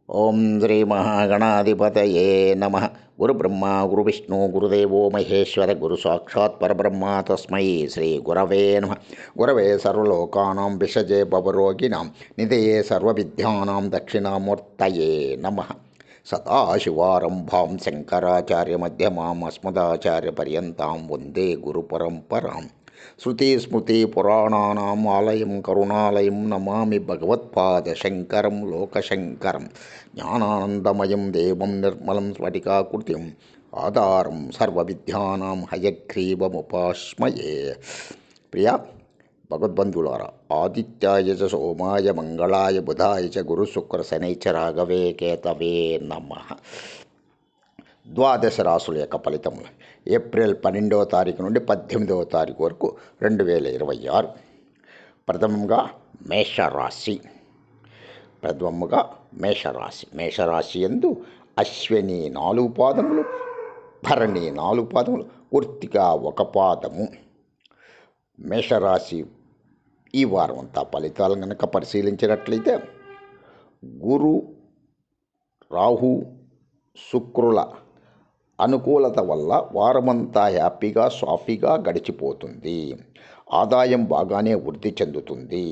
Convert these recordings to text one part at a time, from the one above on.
ఓం శ్రీ మహాగణాధిపతయే నమ. గురుబ్రహ్మ గురువిష్ణు గురుదేవో మహేశ్వర గురు సాక్షాత్ పరబ్రహ్మ తస్మై శ్రీ గురవే నమ. గురవే సర్వలోకానాం విషజే భవరోగిణాం నిధయే సర్వవిద్యానాం దక్షిణామూర్తయే నమ. సదాశివారంభాం శంకరాచార్యమధ్యమాం అస్మదాచార్యపర్యంతాం వందే గురుపరంపరాం. శృతిస్మృతిపురాణానాం ఆలయం కరుణాలయం నమామి భగవత్పాదశంకరం లోకశంకరం. జ్ఞానానందమయం దేవం నిర్మలం స్ఫటికాకృతిం ఆధారం సర్వవిద్యానాం హయగ్రీవముపాస్మయే. ప్రియ భగవద్బంధులారా, ఆదిత్యాయ చ సోమాయ మంగళాయ బుధాయ చ గురుశుక్ర శనైశ్చరాగవే కేతవే నమః. ద్వాదశ రాశుల యొక్క ఫలితములు ఏప్రిల్ 12వ తారీఖు నుండి 18వ తారీఖు వరకు 2026. ప్రథమంగా మేషరాశి. మేషరాశి యందు అశ్విని 4 పాదములు, భరణి 4 పాదములు, కృత్తిక 1 పాదము. మేషరాశి ఈ వారం అంతా ఫలితాలు కనుక పరిశీలించినట్లయితే గురు, రాహు, శుక్రుల అనుకూలత వల్ల వారమంతా హ్యాపీగా సాఫీగా గడిచిపోతుంది. ఆదాయం బాగానే వృద్ధి చెందుతుంది.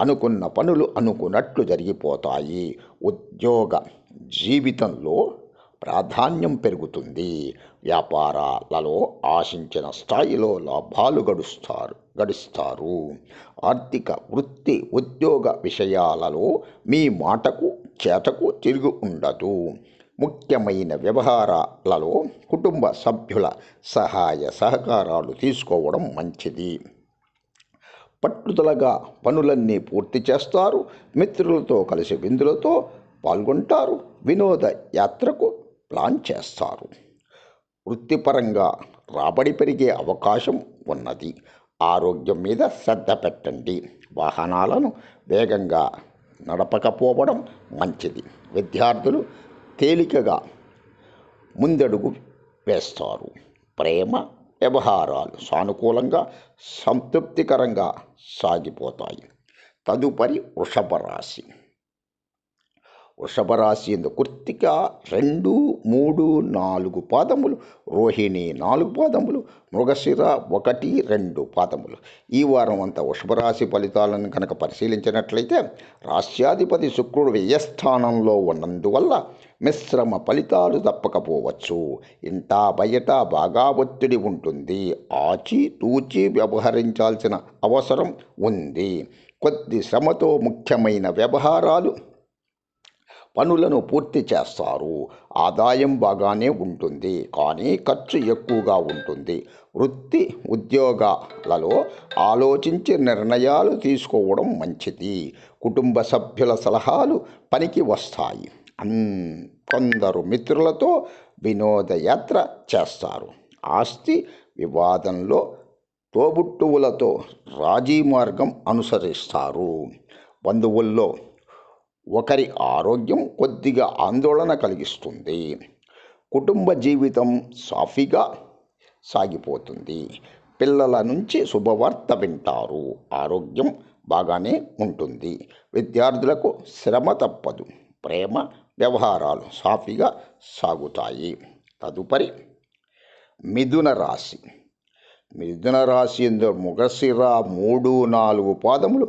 అనుకున్న పనులు అనుకున్నట్లు జరిగిపోతాయి. ఉద్యోగ జీవితంలో ప్రాధాన్యం పెరుగుతుంది. వ్యాపారాలలో ఆశించిన స్థాయిలో లాభాలు గడిస్తారు. ఆర్థిక, వృత్తి, ఉద్యోగ విషయాలలో మీ మాటకు చేతకు తిరుగు ఉండదు. ముఖ్యమైన వ్యవహారాలలో కుటుంబ సభ్యుల సహాయ సహకారాలు తీసుకోవడం మంచిది. పట్టుదలగా పనులన్నీ పూర్తి చేస్తారు. మిత్రులతో కలిసి విందులతో పాల్గొంటారు. వినోద యాత్రకు ప్లాన్ చేస్తారు. వృత్తిపరంగా రాబడి పెరిగే అవకాశం ఉన్నది. ఆరోగ్యం మీద శ్రద్ధ పెట్టండి. వాహనాలను వేగంగా నడపకపోవడం మంచిది. విద్యార్థులు తేలికగా ముందడుగు వేస్తారు. ప్రేమ వ్యవహారాలు సానుకూలంగా సంతృప్తికరంగా సాగిపోతాయి. తదుపరి వృషభ రాశి ఎందు కృత్తిక 2, 3, 4 పాదములు, రోహిణి 4 పాదములు, మృగశిర 1, 2 పాదములు. ఈ వారం అంతా వృషభరాశి ఫలితాలను కనుక పరిశీలించినట్లయితే రాశ్యాధిపతి శుక్రుడు వ్యయస్థానంలో ఉన్నందువల్ల మిశ్రమ ఫలితాలు తప్పకపోవచ్చు. ఇంటా బయట బాగా ఒత్తిడి ఉంటుంది. ఆచితూచి వ్యవహరించాల్సిన అవసరం ఉంది. కొద్ది శ్రమతో ముఖ్యమైన వ్యవహారాలు పనులను పూర్తి చేస్తారు. ఆదాయం బాగానే ఉంటుంది, కానీ ఖర్చు ఎక్కువగా ఉంటుంది. వృత్తి ఉద్యోగాలలో ఆలోచించి నిర్ణయాలు తీసుకోవడం మంచిది. కుటుంబ సభ్యుల సలహాలు పనికి వస్తాయి. కొందరు మిత్రులతో వినోదయాత్ర చేస్తారు. ఆస్తి వివాదంలో తోబుట్టువులతో రాజీ మార్గం అనుసరిస్తారు. బంధువుల్లో ఒకరి ఆరోగ్యం కొద్దిగా ఆందోళన కలిగిస్తుంది. కుటుంబ జీవితం సాఫీగా సాగిపోతుంది. పిల్లల నుంచి శుభవార్త వింటారు. ఆరోగ్యం బాగానే ఉంటుంది. విద్యార్థులకు శ్రమ తప్పదు. ప్రేమ వ్యవహారాలు సాఫీగా సాగుతాయి. తదుపరి మిథున రాశి ఎందు మృగశిర 3, 4 పాదములు,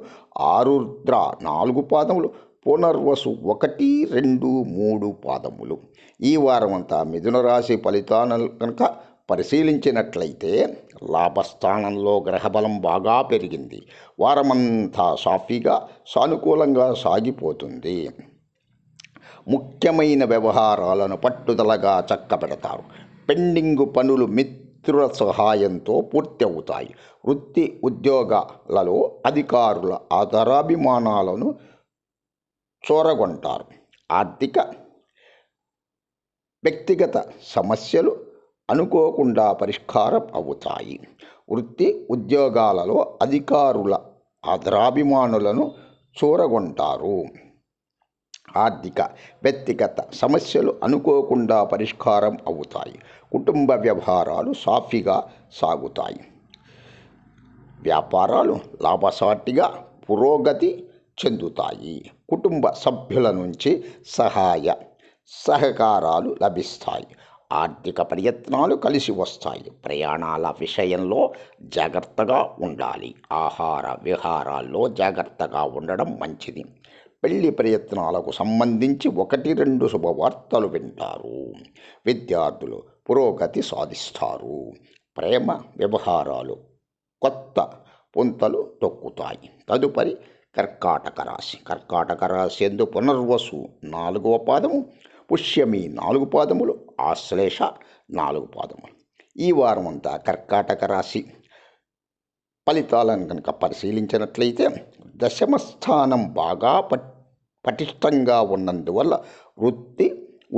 ఆరుద్ర 4 పాదములు, పునర్వసు 1, 2, 3 పాదములు. ఈ వారం అంతా మిథున రాశి ఫలితాలను కనుక పరిశీలించినట్లయితే లాభస్థానంలో గ్రహబలం బాగా పెరిగింది. వారమంతా సాఫీగా సానుకూలంగా సాగిపోతుంది. ముఖ్యమైన వ్యవహారాలను పట్టుదలగా చక్కబెడతారు. పెండింగు పనులు మిత్రుల సహాయంతో పూర్తి అవుతాయి. వృత్తి ఉద్యోగాలలో అధికారుల ఆదరాభిమానాలను చూరగొంటారు. ఆర్థిక వ్యక్తిగత సమస్యలు అనుకోకుండా పరిష్కారం అవుతాయి. వృత్తి ఉద్యోగాలలో అధికారుల ఆదరాభిమానులను చూరగొంటారు. ఆర్థిక వ్యక్తిగత సమస్యలు అనుకోకుండా పరిష్కారం అవుతాయి. కుటుంబ వ్యవహారాలు సాఫీగా సాగుతాయి. వ్యాపారాలు లాభసాటిగా పురోగతి చెందుతాయి. కుటుంబ సభ్యుల నుంచి సహకారాలు లభిస్తాయి. ఆర్థిక ప్రయత్నాలు కలిసి వస్తాయి. ప్రయాణాల విషయంలో జాగ్రత్తగా ఉండాలి. ఆహార విహారాల్లో జాగ్రత్తగా ఉండడం మంచిది. పెళ్లి ప్రయత్నాలకు సంబంధించి 1-2 శుభవార్తలు వింటారు. విద్యార్థులు పురోగతి సాధిస్తారు. ప్రేమ వ్యవహారాలు కొత్త పుంతలు తొక్కుతాయి. తదుపరి కర్కాటక రాశి. కర్కాటక రాశి యందు పునర్వసు 4వ పాదము, పుష్యమి 4 పాదములు, ఆశ్లేష 4 పాదములు. ఈ వారం అంతా కర్కాటక రాశి ఫలితాలను కనుక పరిశీలించినట్లయితే దశమ స్థానం బాగా పటిష్టంగా ఉన్నందువల్ల వృత్తి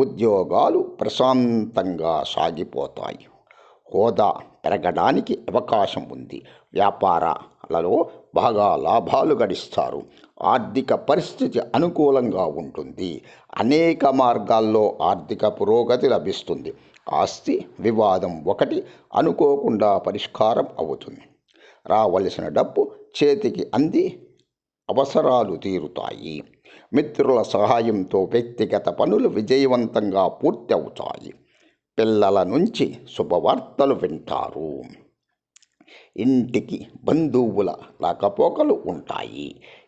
ఉద్యోగాలు ప్రశాంతంగా సాగిపోతాయి. హోదా పెరగడానికి అవకాశం ఉంది. వ్యాపారాలలో బాగా లాభాలు గడిస్తారు. ఆర్థిక పరిస్థితి అనుకూలంగా ఉంటుంది. అనేక మార్గాల్లో ఆర్థిక పురోగతి లభిస్తుంది. ఆస్తి వివాదం ఒకటి అనుకోకుండా పరిష్కారం అవుతుంది. రావలసిన డబ్బు చేతికి అంది అవసరాలు తీరుతాయి. మిత్రుల సహాయంతో వ్యక్తిగత పనులు విజయవంతంగా పూర్తి అవుతాయి. పిల్లల నుంచి శుభవార్తలు వింటారు. ఇంటికి బంధువుల రాకపోకలు ఉంటాయి.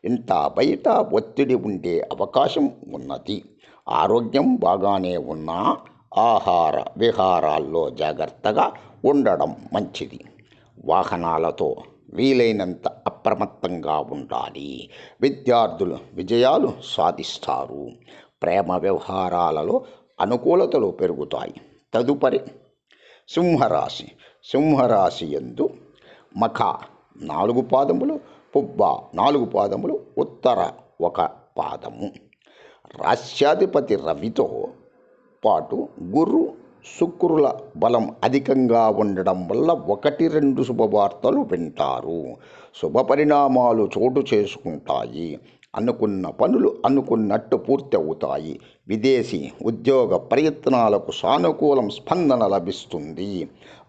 ఇంట బయట ఒత్తిడి ఉండే అవకాశం ఉన్నది. ఆరోగ్యం బాగానే ఉన్నా ఆహార విహారాల్లో జాగ్రత్తగా ఉండడం మంచిది. వాహనాలతో వీలైనంత అప్రమత్తంగా ఉండాలి. విద్యార్థులు విజయాలు సాధిస్తారు. ప్రేమ వ్యవహారాలలో అనుకూలతలు పెరుగుతాయి. తదుపరి సింహరాశి. సింహరాశి యందు మఖ 4 పాదములు, పుబ్బ 4 పాదములు, ఉత్తర 1 పాదము. రాశ్యాధిపతి రవితో పాటు గురు శుక్రుల బలం అధికంగా ఉండడం వల్ల 1-2 శుభవార్తలు వింటారు. శుభ పరిణామాలు చోటు చేసుకుంటాయి. అనుకున్న పనులు అనుకున్నట్టు పూర్తి అవుతాయి. విదేశీ ఉద్యోగ ప్రయత్నాలకు సానుకూలం స్పందన లభిస్తుంది.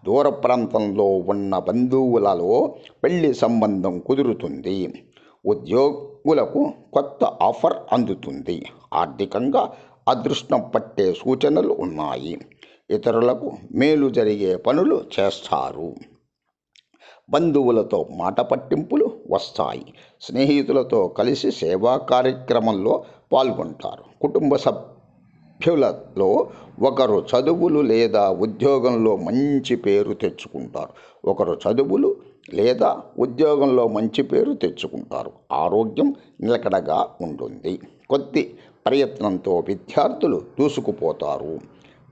దూర ప్రాంతంలో ఉన్న బంధువులలో పెళ్లి సంబంధం కుదురుతుంది. ఉద్యోగులకు కొత్త ఆఫర్ అందుతుంది. ఆర్థికంగా అదృష్టం పట్టే సూచనలు ఉన్నాయి. ఇతరులకు మేలు జరిగే పనులు చేస్తారు. బంధువులతో మాట పట్టింపులు వస్తాయి. స్నేహితులతో కలిసి సేవా కార్యక్రమంలో పాల్గొంటారు. కుటుంబ సభ్యులలో ఒకరు చదువులు లేదా ఉద్యోగంలో మంచి పేరు తెచ్చుకుంటారు. ఒకరు చదువులు లేదా ఉద్యోగంలో మంచి పేరు తెచ్చుకుంటారు. ఆరోగ్యం నిలకడగా ఉంటుంది. కొద్ది ప్రయత్నంతో విద్యార్థులు దూసుకుపోతారు.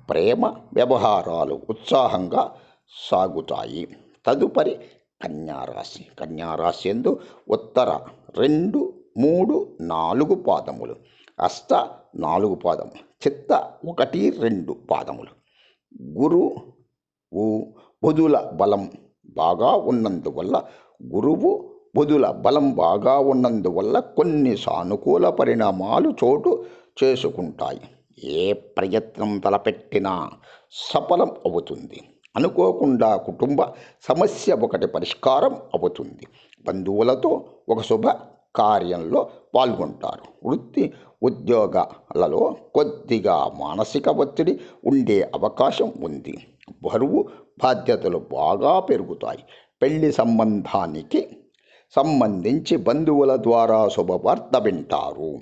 ప్రేమ వ్యవహారాలు ఉత్సాహంగా సాగుతాయి. తదుపరి కన్యారాశి. కన్యారాశి యందు ఉత్తర 2, 3, 4 పాదములు, హస్త 4 పాదములు, చిత్త 1, 2 పాదములు. గురువు బలం బాగా ఉన్నందువల్ల కొన్ని సానుకూల పరిణామాలు చోటు చేసుకుంటాయి. ఏ ప్రయత్నం తలపెట్టినా సఫలం అవుతుంది. అనుకోకుండా కుటుంబ సమస్య ఒకటి పరిష్కారం అవుతుంది. బంధువులతో ఒక శుభ కార్యంలో పాల్గొంటారు. వృత్తి ఉద్యోగాలలో కొద్దిగా మానసిక ఒత్తిడి ఉండే అవకాశం ఉంది. బరువు బాధ్యతలు బాగా పెరుగుతాయి. పెళ్లి సంబంధానికి సంబంధించి బంధువుల ద్వారా శుభవార్త వింటారు.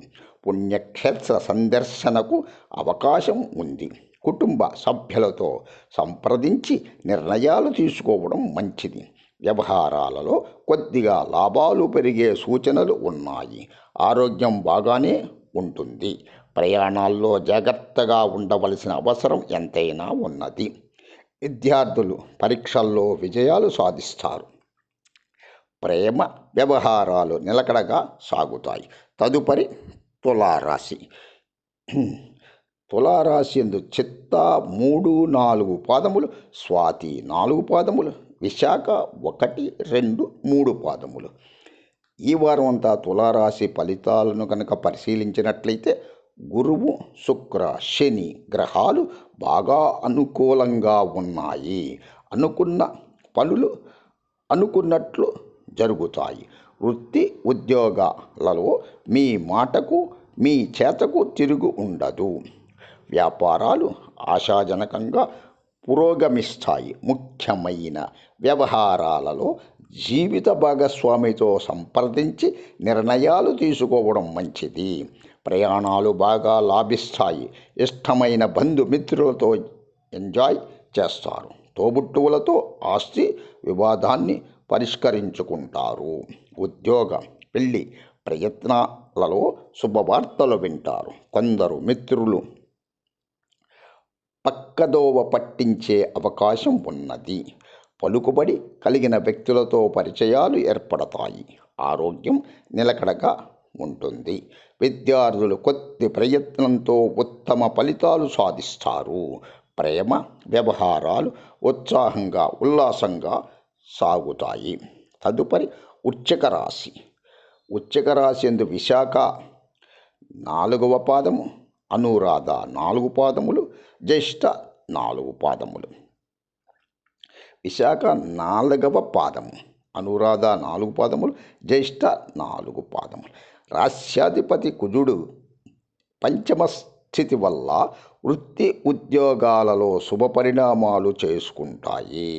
పుణ్యక్షేత్ర సందర్శనకు అవకాశం ఉంది. కుటుంబ సభ్యులతో సంప్రదించి నిర్ణయాలు తీసుకోవడం మంచిది. వ్యవహారాలలో కొద్దిగా లాభాలు పెరిగే సూచనలు ఉన్నాయి. ఆరోగ్యం బాగానే ఉంటుంది. ప్రయాణాల్లో జాగ్రత్తగా ఉండవలసిన అవసరం ఎంతైనా ఉన్నది. విద్యార్థులు పరీక్షల్లో విజయాలు సాధిస్తారు. ప్రేమ వ్యవహారాలు నిలకడగా సాగుతాయి. తదుపరి తులారాశి. తులారాశి యందు చిత్త 3, 4 పాదములు, స్వాతి 4 పాదములు, విశాఖ 1, 2, 3 పాదములు. ఈ వారం అంతా తులారాశి ఫలితాలను కనుక పరిశీలించినట్లయితే గురువు శుక్ర శని గ్రహాలు బాగా అనుకూలంగా ఉన్నాయి. అనుకున్న పనులు అనుకున్నట్లు జరుగుతాయి. వృత్తి ఉద్యోగాలలో మీ మాటకు మీ చేతకు తిరుగు ఉండదు. వ్యాపారాలు ఆశాజనకంగా పురోగమిస్తాయి. ముఖ్యమైన వ్యవహారాలలో జీవిత భాగస్వామితో సంప్రదించి నిర్ణయాలు తీసుకోవడం మంచిది. ప్రయాణాలు బాగా లాభిస్తాయి. ఇష్టమైన బంధుమిత్రులతో ఎంజాయ్ చేస్తారు. తోబుట్టువులతో ఆస్తి వివాదాన్ని పరిష్కరించుకుంటారు. ఉద్యోగ పెళ్లి ప్రయత్నాలలో శుభవార్తలు వింటారు. కొందరు మిత్రులు పక్కదోవ పట్టించే అవకాశం ఉన్నది. పలుకుబడి కలిగిన వ్యక్తులతో పరిచయాలు ఏర్పడతాయి. ఆరోగ్యం నిలకడగా ఉంటుంది. విద్యార్థులు కొద్ది ప్రయత్నంతో ఉత్తమ ఫలితాలు సాధిస్తారు. ప్రేమ వ్యవహారాలు ఉత్సాహంగా ఉల్లాసంగా సాగుతాయి. తదుపరి వృశ్చిక రాశి. వృశ్చిక రాశి యందు విశాఖ 4వ పాదము, అనురాధ 4 పాదములు, జ్యేష్ఠ 4 పాదములు. విశాఖ 4వ పాదము, అనురాధ 4 పాదములు, జ్యేష్ఠ 4 పాదములు. రాశ్యాధిపతి కుజుడు పంచమ స్థితి వల్ల వృత్తి ఉద్యోగాలలో శుభ పరిణామాలు చేసుకుంటాయి.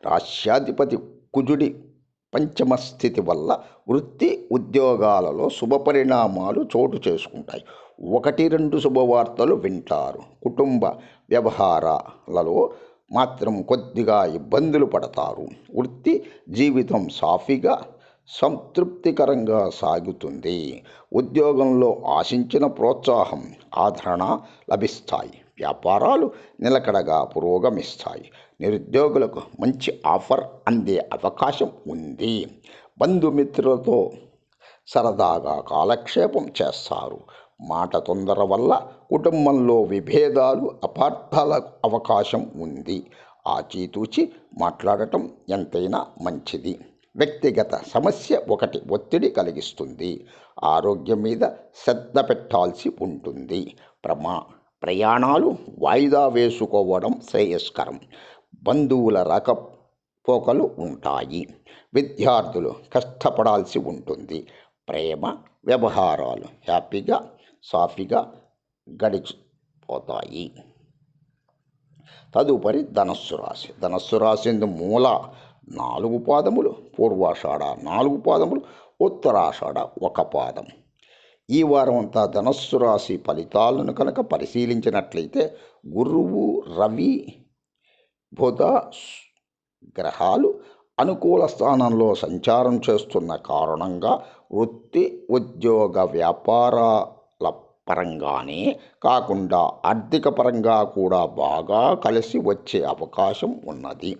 రాశ్యాధిపతి కుజుడి పంచమ స్థితి వల్ల వృత్తి ఉద్యోగాలలో శుభ పరిణామాలు చోటు చేసుకుంటాయి. 1-2 శుభవార్తలు వింటారు. కుటుంబ వ్యవహారాలలో మాత్రం కొద్దిగా ఇబ్బందులు పడతారు. వృత్తి జీవితం సాఫీగా సంతృప్తికరంగా సాగుతుంది. ఉద్యోగంలో ఆశించిన ప్రోత్సాహం ఆదరణ లభిస్తాయి. వ్యాపారాలు నిలకడగా పురోగమిస్తాయి. నిరుద్యోగులకు మంచి ఆఫర్ అందే అవకాశం ఉంది. బంధుమిత్రులతో సరదాగా కాలక్షేపం చేస్తారు. మాట తొందర వల్ల కుటుంబంలో విభేదాలు అపార్థాలకు అవకాశం ఉంది. ఆచితూచి మాట్లాడటం ఎంతైనా మంచిది. వ్యక్తిగత సమస్య ఒకటి ఒత్తిడి కలిగిస్తుంది. ఆరోగ్యం మీద శ్రద్ధ పెట్టాల్సి ఉంటుంది. ప్రయాణాలు వాయిదా వేసుకోవడం శ్రేయస్కరం. బంధువుల రాకపోకలు ఉంటాయి. విద్యార్థులు కష్టపడాల్సి ఉంటుంది. ప్రేమ వ్యవహారాలు హ్యాపీగా సాఫీగా గడిచిపోతాయి. తదుపరి ధనస్సు రాశి. ధనస్సు రాశి యందు మూల 4 పాదములు, పూర్వాషాఢ 4 పాదములు, ఉత్తరాషాఢ 1 పాదం. ఈ వారం అంతా ధనస్సు రాశి ఫలితాలను కనుక పరిశీలించినట్లయితే గురువు, రవి, బుధ గ్రహాలు అనుకూల స్థానంలో సంచారం చేస్తున్న కారణంగా వృత్తి ఉద్యోగ వ్యాపారాల పరంగానే కాకుండా ఆర్థిక పరంగా కూడా బాగా కలిసి వచ్చే అవకాశం ఉన్నది.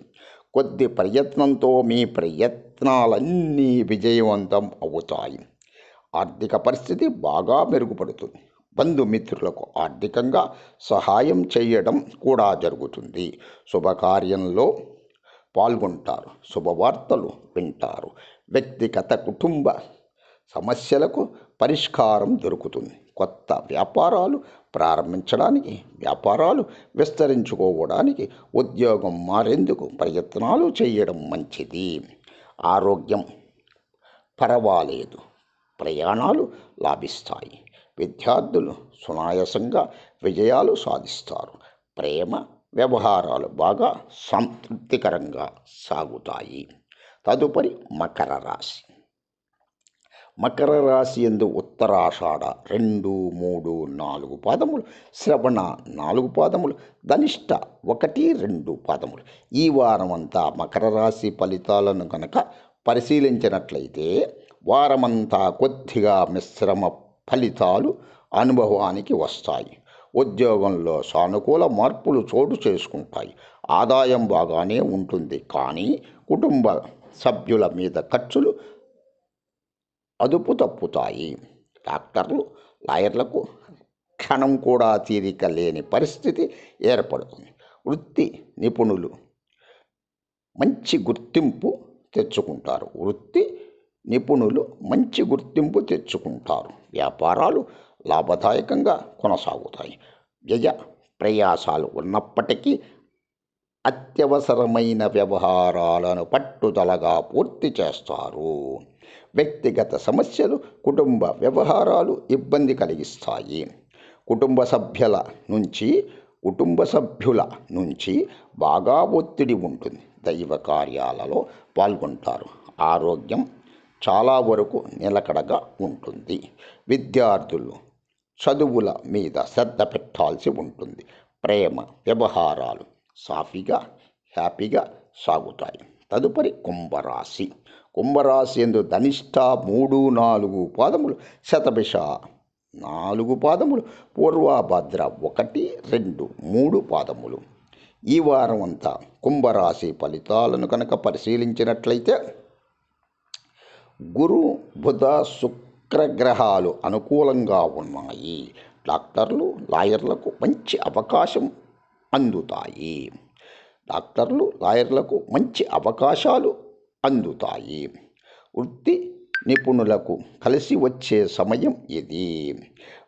కొద్ది ప్రయత్నంతో మీ ప్రయత్నాలన్నీ విజయవంతం అవుతాయి. ఆర్థిక పరిస్థితి బాగా మెరుగుపడుతుంది. బంధుమిత్రులకు ఆర్థికంగా సహాయం చేయడం కూడా జరుగుతుంది. శుభకార్యంలో పాల్గొంటారు. శుభవార్తలు వింటారు. వ్యక్తిగత కుటుంబ సమస్యలకు పరిష్కారం దొరుకుతుంది. కొత్త వ్యాపారాలు ప్రారంభించడానికి, వ్యాపారాలు విస్తరించుకోవడానికి, ఉద్యోగం మారేందుకు ప్రయత్నాలు చేయడం మంచిది. ఆరోగ్యం పర్వాలేదు. ప్రయాణాలు లాభిస్తాయి. విద్యార్థులు సునాయాసంగా విజయాలు సాధిస్తారు. ప్రేమ వ్యవహారాలు బాగా సంతృప్తికరంగా సాగుతాయి. తదుపరి మకర రాశి. మకర రాశి యందు ఉత్తరాషాఢ 2, 3, 4 పాదములు, శ్రవణ 4 పాదములు, ధనిష్ట 1, 2 పాదములు. ఈ వారమంతా మకర రాశి ఫలితాలను కనుక పరిశీలించినట్లయితే వారమంతా కొద్దిగా మిశ్రమ ఫలితాలు అనుభవానికి వస్తాయి. ఉద్యోగంలో సానుకూల మార్పులు చోటు చేసుకుంటాయి. ఆదాయం బాగానే ఉంటుంది. కానీ కుటుంబ సభ్యుల మీద ఖర్చులు అదుపు తప్పుతాయి. డాక్టర్లు, లాయర్లకు క్షణం కూడా తీరిక లేని పరిస్థితి ఏర్పడుతుంది. వృత్తి నిపుణులు మంచి గుర్తింపు తెచ్చుకుంటారు. వ్యాపారాలు లాభదాయకంగా కొనసాగుతాయి. వ్యయ ప్రయాసాలు ఉన్నప్పటికీ అత్యవసరమైన వ్యవహారాలను పట్టుదలగా పూర్తి చేస్తారు. వ్యక్తిగత సమస్యలు కుటుంబ వ్యవహారాలు ఇబ్బంది కలిగిస్తాయి. కుటుంబ సభ్యుల నుంచి బాగా ఒత్తిడి ఉంటుంది. దైవ కార్యాలలో పాల్గొంటారు. ఆరోగ్యం చాలా వరకు నిలకడగా ఉంటుంది. విద్యార్థులు చదువుల మీద శ్రద్ధ పెట్టాల్సి ఉంటుంది. ప్రేమ వ్యవహారాలు సాఫీగా హ్యాపీగా సాగుతాయి. తదుపరి కుంభరాశి యందు ధనిష్ట 3, 4 పాదములు, శతభిష 4 పాదములు, పూర్వభద్ర 1, 2, 3 పాదములు. ఈ వారం అంతా కుంభరాశి ఫలితాలను కనుక పరిశీలించినట్లయితే గురు బుధ శుక్రగ్రహాలు అనుకూలంగా ఉన్నాయి. డాక్టర్లు లాయర్లకు మంచి అవకాశాలు అందుతాయి. వృత్తి నిపుణులకు కలిసి వచ్చే సమయం ఇది.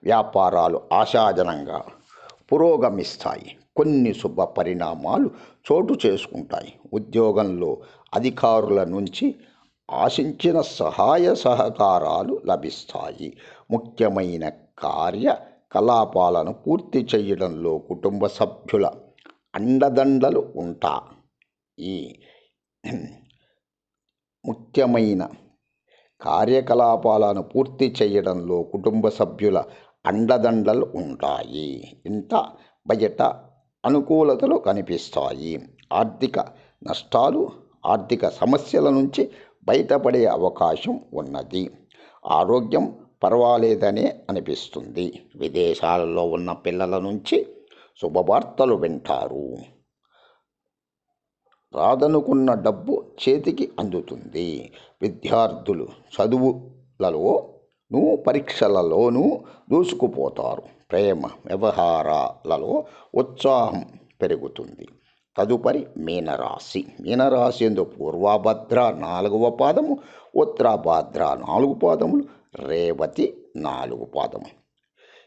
వ్యాపారాలు ఆశాజనంగా పురోగమిస్తాయి. కొన్ని శుభ పరిణామాలు చోటు చేసుకుంటాయి. ఉద్యోగంలో అధికారుల నుంచి ఆశించిన సహాయ సహకారాలు లభిస్తాయి. ముఖ్యమైన కార్యకలాపాలను పూర్తి చేయడంలో కుటుంబ సభ్యుల అండదండలు ఉంటాయి. ముఖ్యమైన కార్యకలాపాలను పూర్తి చేయడంలో కుటుంబ సభ్యుల అండదండలు ఉంటాయి. ఇంట బయట అనుకూలతలు కనిపిస్తాయి. ఆర్థిక నష్టాలు, ఆర్థిక సమస్యల నుంచి బయటపడే అవకాశం ఉన్నది. ఆరోగ్యం పర్వాలేదనే అనిపిస్తుంది. విదేశాలలో ఉన్న పిల్లల నుంచి శుభవార్తలు వింటారు. రాదనుకున్న డబ్బు చేతికి అందుతుంది. విద్యార్థులు చదువులలోనూ పరీక్షలలోనూ దూసుకుపోతారు. ప్రేమ వ్యవహారాలలో ఉత్సాహం పెరుగుతుంది. తదుపరి మీనరాశి యందు పూర్వభద్ర 4వ పాదము, ఉత్తరాభాద్ర 4 పాదములు, రేవతి 4 పాదములు.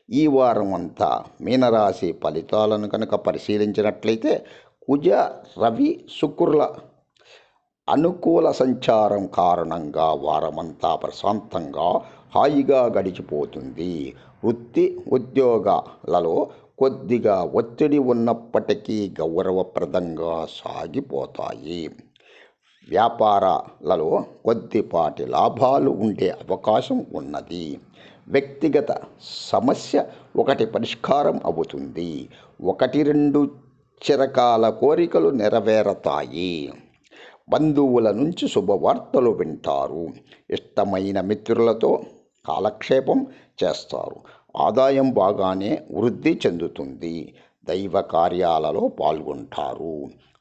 ఈ వారం అంతా మీనరాశి ఫలితాలను కనుక పరిశీలించినట్లయితే కుజ రవి శుక్రుల అనుకూల సంచారం కారణంగా వారమంతా ప్రశాంతంగా హాయిగా గడిచిపోతుంది. వృత్తి ఉద్యోగాలలో కొద్దిగా ఒత్తిడి ఉన్నప్పటికీ గౌరవప్రదంగా సాగిపోతాయి. వ్యాపారాలలో కొద్దిపాటి లాభాలు ఉండే అవకాశం ఉన్నది. వ్యక్తిగత సమస్య ఒకటి పరిష్కారం అవుతుంది. 1, 2 చిరకాల కోరికలు నెరవేరతాయి. బంధువుల నుంచి శుభవార్తలు వింటారు. ఇష్టమైన మిత్రులతో కాలక్షేపం చేస్తారు. ఆదాయం బాగానే వృద్ధి చెందుతుంది. దైవ కార్యాలలో పాల్గొంటారు.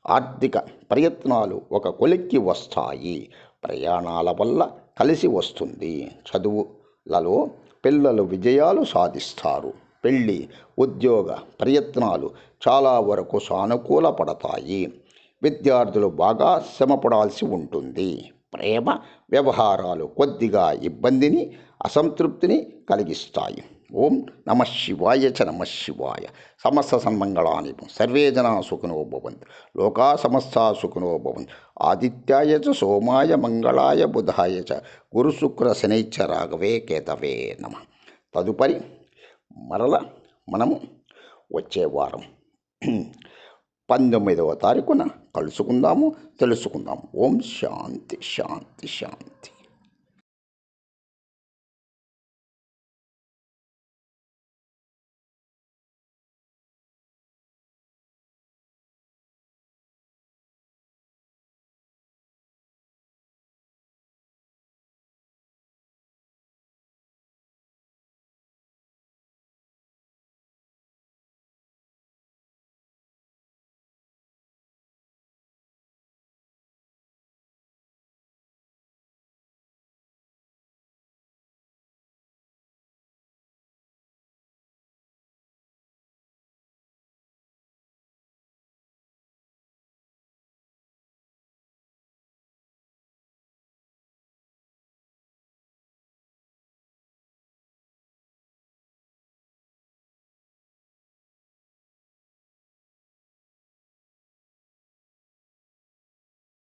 ఆర్థిక ప్రయత్నాలు ఒక కొలిక్కి వస్తాయి. ప్రయాణాల వల్ల కలిసి వస్తుంది. చదువులలో పిల్లలు విజయాలు సాధిస్తారు. పెళ్లి ఉద్యోగ ప్రయత్నాలు చాలా వరకు సానుకూలపడతాయి. విద్యార్థులు బాగా శ్రమపడాల్సి ఉంటుంది. ప్రేమ వ్యవహారాలు కొద్దిగా ఇబ్బందిని, అసంతృప్తిని కలిగిస్తాయి. ఓం నమః శివాయ చ నమః శివాయ. సమస్త సన్మంగళాని సర్వే జనా సుఖినో భవంతు. లోకా సమస్తా సుఖినో భవంతు. ఆదిత్యాయ చ సోమాయ మంగళాయ బుధాయ చ గురు శుక్ర శనైశ్చ రాఘవే కేతవే నమః. తదుపరి మరల మనము వచ్చే వారం 19వ తారీఖున కలుసుకుందాము, తెలుసుకుందాము. ఓం శాంతి శాంతి శాంతి.